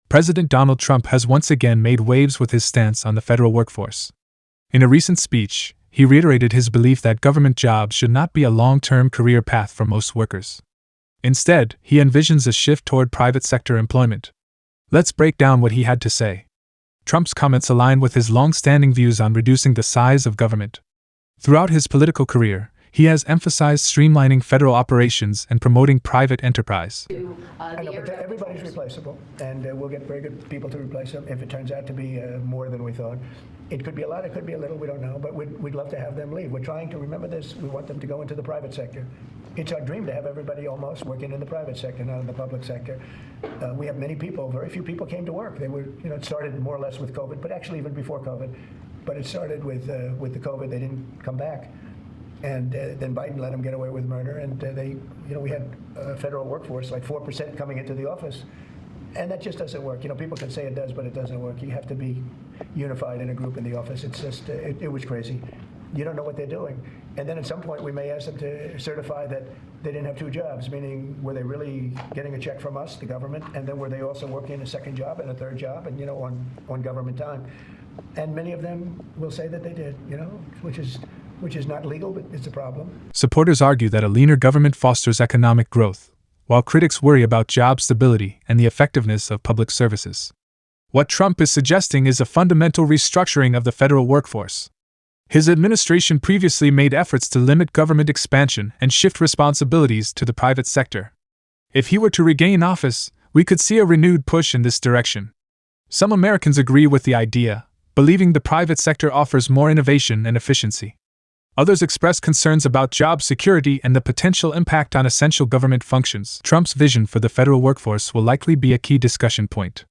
President Donald Trump has once again made waves with his stance on the federal workforce. In a recent speech, he reiterated his belief that government jobs should not be a long-term career path for most workers. Instead, he envisions a shift toward private sector employment. Let's break down what he had to say. Trump's comments align with his long-standing views on reducing the size of government. Throughout his political career, he has emphasized streamlining federal operations and promoting private enterprise. I know, but everybody's replaceable, and we'll get very good people to replace them if it turns out to be more than we thought. It could be a lot, it could be a little, we don't know, but we'd love to have them leave. We're trying to remember this. We want them to go into the private sector. It's our dream to have everybody almost working in the private sector, not in the public sector. We have many people, very few people came to work. They were, it started more or less with COVID, but actually even before COVID. But it started with the COVID, they didn't come back. And then Biden let them get away with murder, and we had a federal workforce, like 4% coming into the office. And that just doesn't work. People can say it does, but it doesn't work. You have to be unified in a group in the office. It's just, it was crazy. You don't know what they're doing. And then at some point we may ask them to certify that they didn't have two jobs, meaning were they really getting a check from us, the government, and then were they also working a second job and a third job and, on government time. And many of them will say that they did, which is not legal, but it's a problem. Supporters argue that a leaner government fosters economic growth, while critics worry about job stability and the effectiveness of public services. What Trump is suggesting is a fundamental restructuring of the federal workforce. His administration previously made efforts to limit government expansion and shift responsibilities to the private sector. If he were to regain office, we could see a renewed push in this direction. Some Americans agree with the idea, believing the private sector offers more innovation and efficiency. Others express concerns about job security and the potential impact on essential government functions. Trump's vision for the federal workforce will likely be a key discussion point.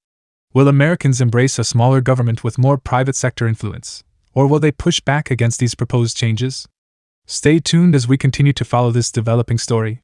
Will Americans embrace a smaller government with more private sector influence, or will they push back against these proposed changes? Stay tuned as we continue to follow this developing story.